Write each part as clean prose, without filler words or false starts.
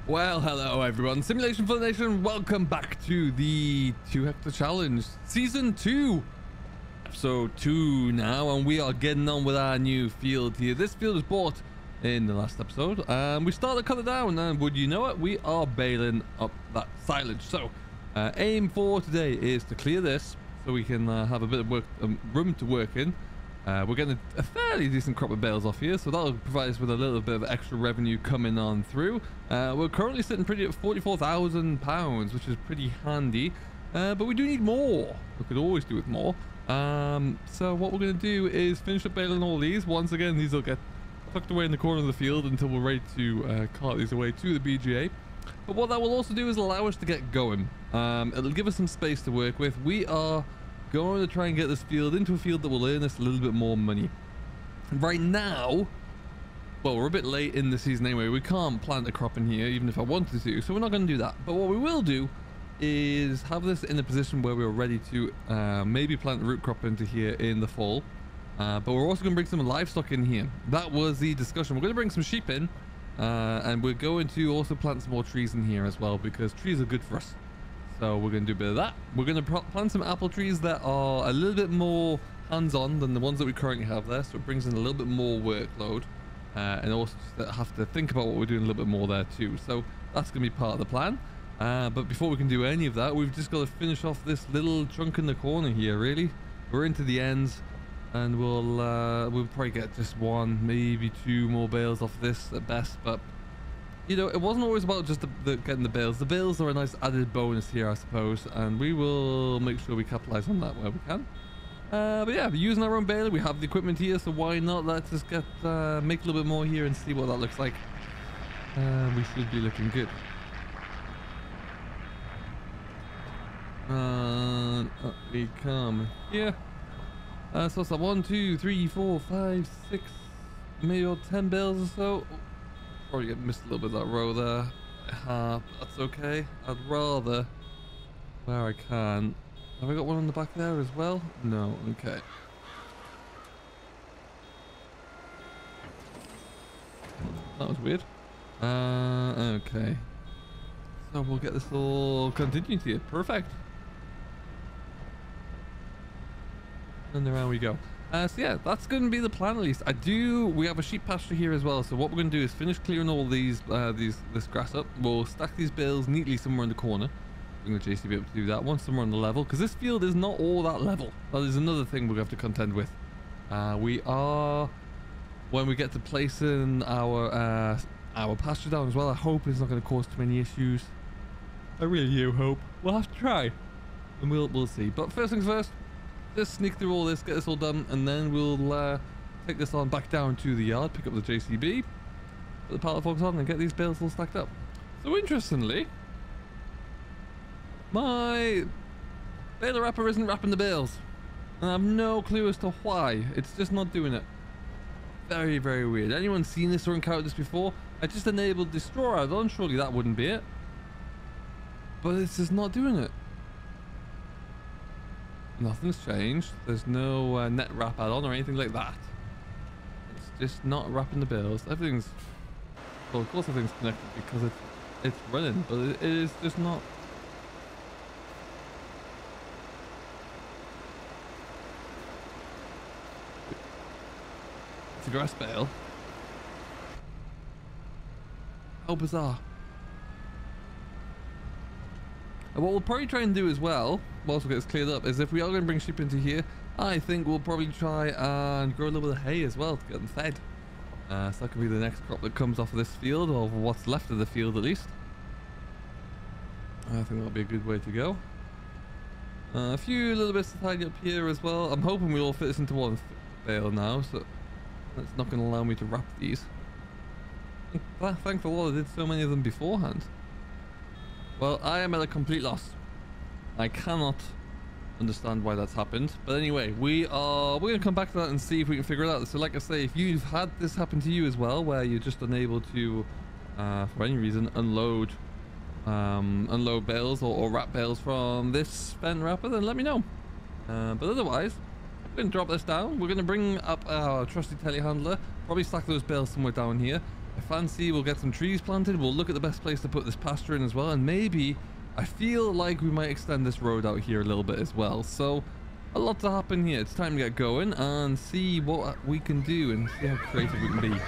Well, hello everyone, Simulation for the Nation. Welcome back to the 2 Hectare Challenge, Season 2, Episode 2 now, and we are getting on with our new field here. This field was bought in the last episode, and we started to cut it down, and would you know it, we are baling up that silage. So, aim for today is to clear this, so we can have a bit of work, room to work in. We're getting a fairly decent crop of bales off here, so that'll provide us with a little bit of extra revenue coming on through. We're currently sitting pretty at £44,000, which is pretty handy, but we do need more. We could always do with more. So what we're going to do is finish up baling all these. Once again, these will get tucked away in the corner of the field until we're ready to cart these away to the BGA. But what that will also do is allow us to get going. It'll give us some space to work with. We are going to try and get this field into a field that will earn us a little bit more money. Right now, well, we're a bit late in the season anyway. We can't plant a crop in here even if I wanted to, so we're not going to do that. But what we will do is have this in a position where we're ready to maybe plant root crop into here in the fall. But we're also going to bring some livestock in here. That was the discussion. We're going to bring some sheep in, and we're going to also plant some more trees in here as well, because trees are good for us. So we're going to do a bit of that. We're going to plant some apple trees that are a little bit more hands-on than the ones that we currently have there. So it brings in a little bit more workload. And also just have to think about what we're doing a little bit more there too. So that's going to be part of the plan. But before we can do any of that, we've just got to finish off this little chunk in the corner here, really. We're into the ends. And we'll probably get just one, maybe two more bales off this at best. But you know, it wasn't always about just getting the bales. The bales are a nice added bonus here, I suppose, and we will make sure we capitalize on that where we can. But yeah, using our own baler, we have the equipment here, so why not let's just make a little bit more here and see what that looks like. We should be looking good. And up we come here. So it's like 1, 2, 3, 4, 5, 6, maybe 10 bales or so. Probably missed a little bit of that row there. That's okay. I'd rather, where I can. Have I got one on the back there as well? No. Okay. That was weird. Okay. So we'll get this all continued here. Perfect. And around we go. So yeah, that's going to be the plan at least. We have a sheep pasture here as well, so what we're going to do is finish clearing all this grass up. We'll stack these bales neatly somewhere in the corner. Bring the JCB up to do that one, somewhere on the level, because this field is not all that level. That is another thing we're going to have to contend with. We are, when we get to placing our pasture down as well, I hope it's not going to cause too many issues. I really do hope. We'll have to try, and we'll see. But first things first, just sneak through all this, get this all done, and then we'll take this on back down to the yard, pick up the JCB, put the pallet forks on, and get these bales all stacked up. So interestingly, my baler wrapper isn't wrapping the bales, and I have no clue as to why. It's just not doing it. Very, very weird. Anyone seen this or encountered this before? I just enabled destroy add-on, surely that wouldn't be it. But it's just not doing it. Nothing's changed. There's no net wrap add-on or anything like that. It's just not wrapping the bales. Everything's, well, of course everything's connected because it's running, but it is just not. It's a grass bale. How bizarre. And what we'll probably try and do as well, whilst we get this cleared up, is if we are going to bring sheep into here, I think we'll probably try and grow a little bit of hay as well to get them fed. So that could be the next crop that comes off of this field, or what's left of the field at least. I think that'll be a good way to go. A few little bits to tidy up here as well. I'm hoping we all fit this into one bale now, so that's not going to allow me to wrap these. Thankful Lord I did so many of them beforehand. Well, I am at a complete loss. I cannot understand why that's happened. But anyway, we're going to come back to that and see if we can figure it out. So like I say, if you've had this happen to you as well, where you're just unable to, for any reason, unload bales or wrap bales from this vent wrapper, then let me know. But otherwise, we're going to drop this down. We're going to bring up our trusty telehandler, probably stack those bales somewhere down here. I fancy we'll get some trees planted. We'll look at the best place to put this pasture in as well. And maybe I feel like we might extend this road out here a little bit as well. So a lot to happen here. It's time to get going and see what we can do and see how creative we can be.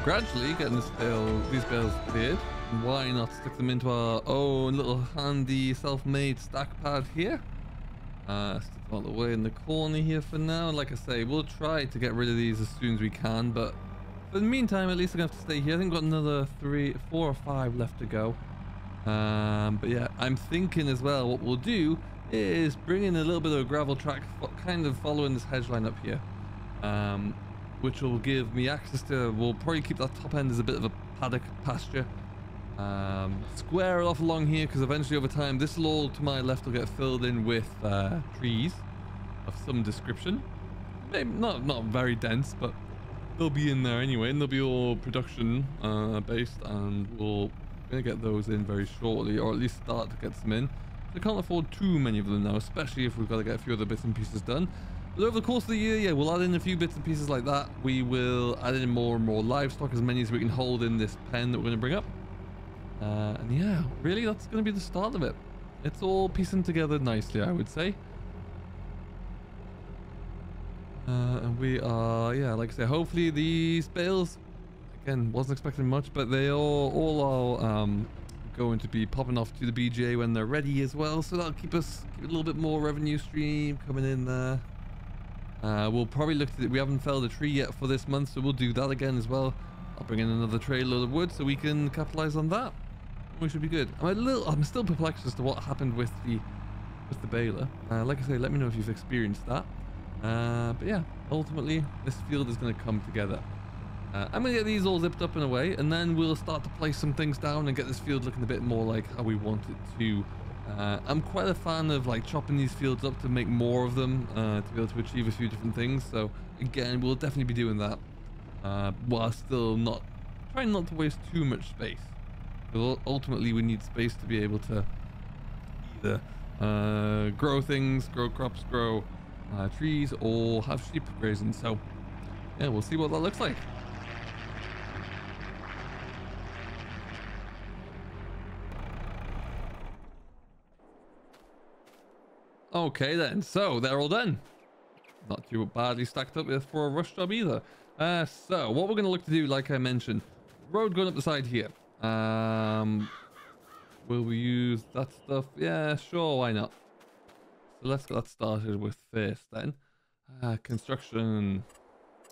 Gradually getting these bales cleared. Why not stick them into our own little handy self-made stack pad here? Stick them all the way in the corner here for now. Like I say, we'll try to get rid of these as soon as we can, but for the meantime, at least I'm gonna have to stay here. I think we've got another 4 or 5 left to go. But yeah, I'm thinking as well what we'll do is bring in a little bit of a gravel track, kind of following this hedge line up here. Which will give me access to, we'll probably keep that top end as a bit of a paddock pasture. Square it off along here, because eventually over time this will all to my left will get filled in with trees of some description. Maybe not very dense, but they'll be in there anyway, and they'll be all production based, and we're gonna get those in very shortly, or at least start to get some in. I can't afford too many of them now, especially if we've got to get a few other bits and pieces done. But over the course of the year, yeah, we'll add in a few bits and pieces like that. We will add in more and more livestock, as many as we can hold in this pen that we're going to bring up. And yeah, really, that's going to be the start of it. It's all piecing together nicely, I would say. And we are, yeah, like I say, hopefully these bales, again, wasn't expecting much, but they all are going to be popping off to the BJ when they're ready as well. So that'll keep a little bit more revenue stream coming in there. We'll probably look at it. We haven't felled a tree yet for this month, so we'll do that again as well. I'll bring in another tray load of wood so we can capitalize on that. We should be good. I'm still perplexed as to what happened with the baler. Like I say, let me know if you've experienced that. But yeah, ultimately this field is going to come together. I'm going to get these all zipped up in a way, and then we'll start to place some things down and get this field looking a bit more like how we want it to. I'm quite a fan of like chopping these fields up to make more of them, to be able to achieve a few different things. So again, we'll definitely be doing that, while still trying not to waste too much space. Because ultimately we need space to be able to either grow things, grow crops, grow trees, or have sheep grazing. So yeah, we'll see what that looks like. Okay then, so they're all done. Not too badly stacked up for a rush job either. So what we're going to look to do, like I mentioned, road going up the side here. Will we use that stuff? Yeah, sure, why not? So let's get that started with this then. Construction,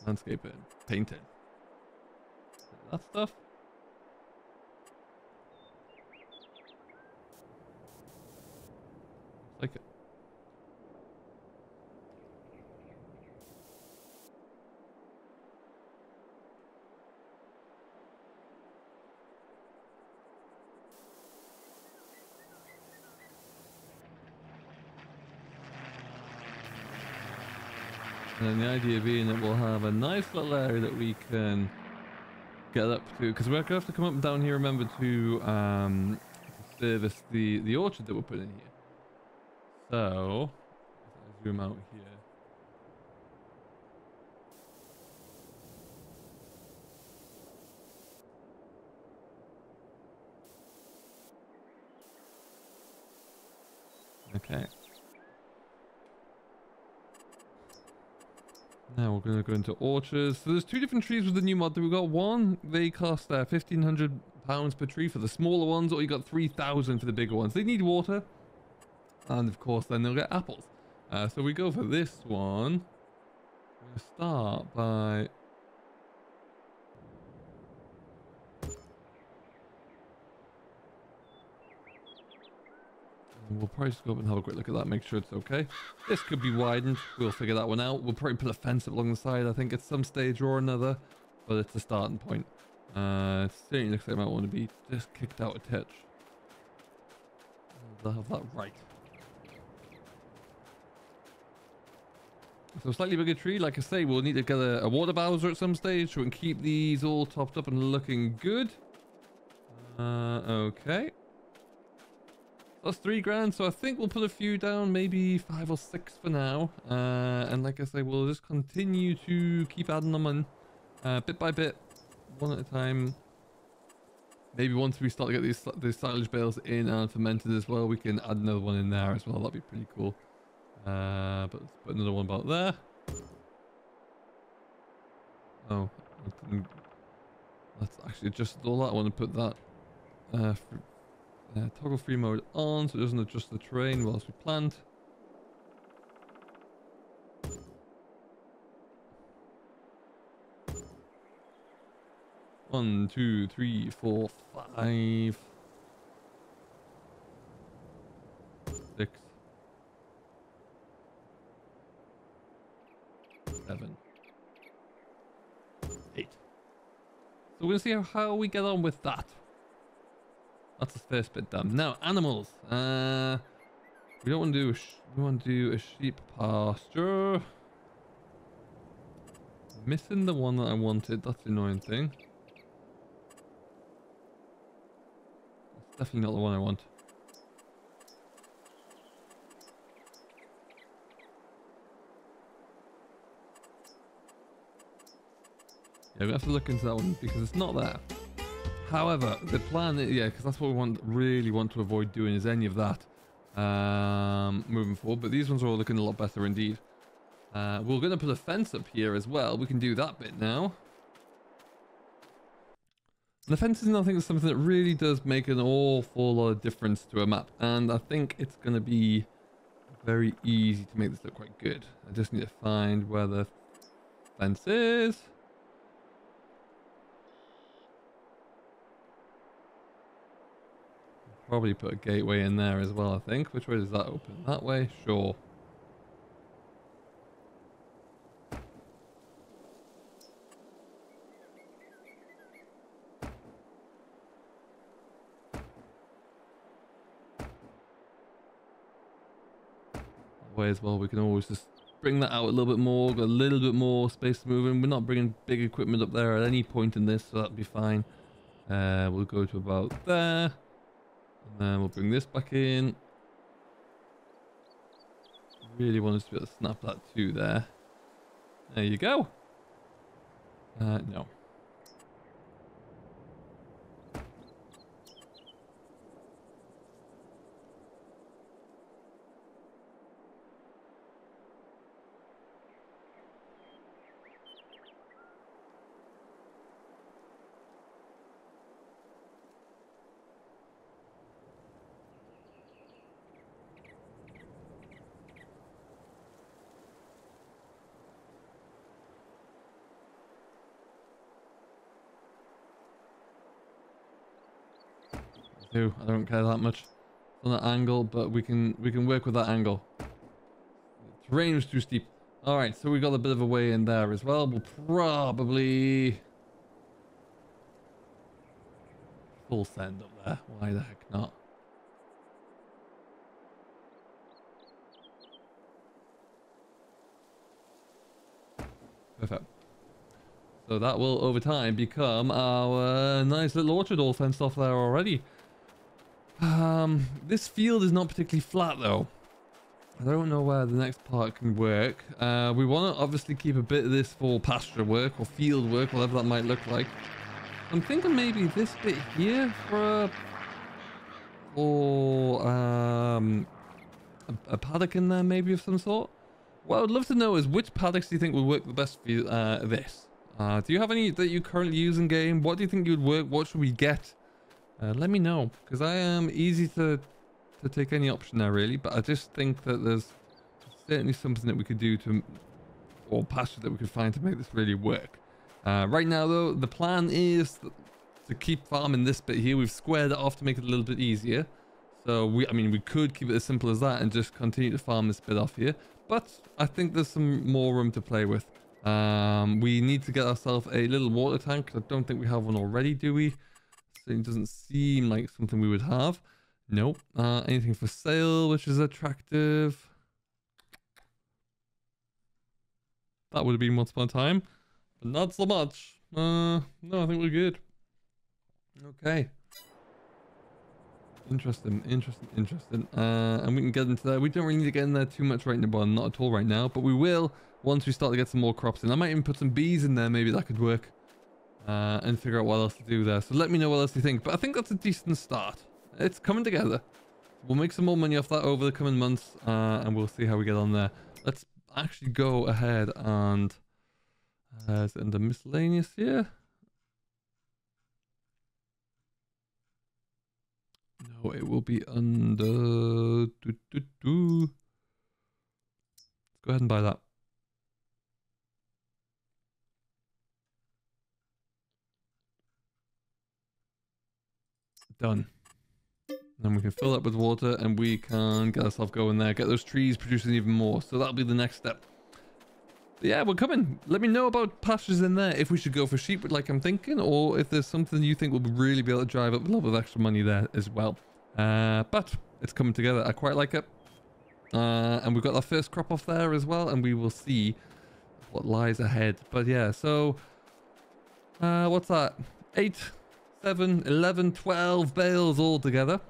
landscaping, painting. that stuff. Like it. And then the idea being that we'll have a nice little area that we can get up to, because we're gonna have to come up and down here, remember, to service the orchard that we're putting in here. So if I zoom out here, okay. Now we're going to go into orchards. So there's two different trees with the new mod that we've got. One, they cost £1,500 per tree for the smaller ones, or you got 3,000 for the bigger ones. They need water, and of course then they'll get apples. So we go for this one. We're going to start by... We'll probably just go up and have a quick look at that, make sure it's okay. This could be widened. We'll figure that one out. We'll probably put a fence up along the side, I think, at some stage or another. But it's a starting point. It certainly looks like I might want to be just kicked out a touch. I'll have that right. So a slightly bigger tree, like I say, we'll need to get a water bowser at some stage so we can keep these all topped up and looking good. Okay. That's $3,000, so I think we'll put a few down, maybe 5 or 6 for now. And like I say, we'll just continue to keep adding them in, bit by bit, one at a time. Maybe once we start to get these silage bales in and fermented as well, we can add another one in there as well. That'd be pretty cool. But let's put another one about there. Oh, let's actually adjust all that. I want to put that toggle free mode on so it doesn't adjust the terrain whilst we plant. One, two, three, four, 5, 6, 7, 8. So we're gonna see how we get on with that. That's the first bit done. Now, animals. We don't want to do we want to do a sheep pasture. Missing the one that I wanted. That's the annoying thing. It's definitely not the one I want. Yeah, we're gonna have to look into that one because it's not there. However, the plan, yeah, because that's what we really want to avoid doing is any of that moving forward. But these ones are all looking a lot better indeed. We're going to put a fence up here as well. We can do that bit now. And the fence is another thing that's something that really does make an awful lot of difference to a map. And I think it's going to be very easy to make this look quite good. I just need to find where the fence is. Probably put a gateway in there as well, I think. Which way does that open? That way? Sure. That way as well, we can always just bring that out a little bit more, got a little bit more space to move in. We're not bringing big equipment up there at any point in this, so that'll be fine. We'll go to about there. And then we'll bring this back in. Really want us to be able to snap that to there. There you go. No. too. I don't care that much on that angle, but we can work with that angle. The terrain was too steep. All right, so we got a bit of a way in there as well. We'll probably full send up there. Why the heck not? Perfect. So that will over time become our nice little orchard all fenced off there already. This field is not particularly flat though. I don't know where the next part can work. We want to obviously keep a bit of this for pasture work or field work, whatever that might look like. I'm thinking maybe this bit here for a paddock in there maybe of some sort. What I would love to know is which paddocks do you think would work the best for this? Do you have any that you currently use in game? What do you think you would work? What should we get? Let me know, because I am easy to take any option there really, but I just think that there's certainly something that we could do to, or pasture that we could find to make this really work. Right now though, the plan is to keep farming this bit here. We've squared it off to make it a little bit easier. So we could keep it as simple as that and just continue to farm this bit off here. But I think there's some more room to play with. We need to get ourselves a little water tank. I don't think we have one already, do we? So it doesn't seem like something we would have. Nope. Anything for sale, which is attractive. That would have been once upon a time, but not so much. No, I think we're good. Okay. Interesting. And we can get into that. We don't really need to get in there too much right now, well, not at all right now, but we will once we start to get some more crops in. I might even put some bees in there, maybe that could work. And figure out what else to do there. So let me know what else you think. But I think that's a decent start. It's coming together. We'll make some more money off that over the coming months, and we'll see how we get on there. Let's actually go ahead and is it under miscellaneous here? No, it will be under Let's go ahead and buy that. Done. Then we can fill up with water and we can get ourselves going there, get those trees producing even more. So that'll be the next step. But yeah, we're coming. Let me know about pastures in there, if we should go for sheep like I'm thinking, or if there's something you think will really be able to drive up a lot of extra money there as well. But it's coming together. I quite like it. And we've got our first crop off there as well, and we will see what lies ahead. But yeah, so what's that? 8, 7, 11, 12 bales all together.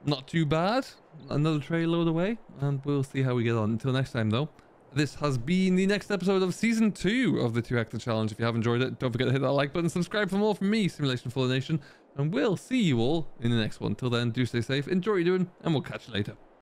Not too bad. Another tray load away, and we'll see how we get on. Until next time though, this has been the next episode of season 2 of the 2 Hectare Challenge. If you have enjoyed it, don't forget to hit that like button, subscribe for more from me, Simulation Full of Nation, and we'll see you all in the next one. Till then, do stay safe, enjoy what you're doing, and we'll catch you later.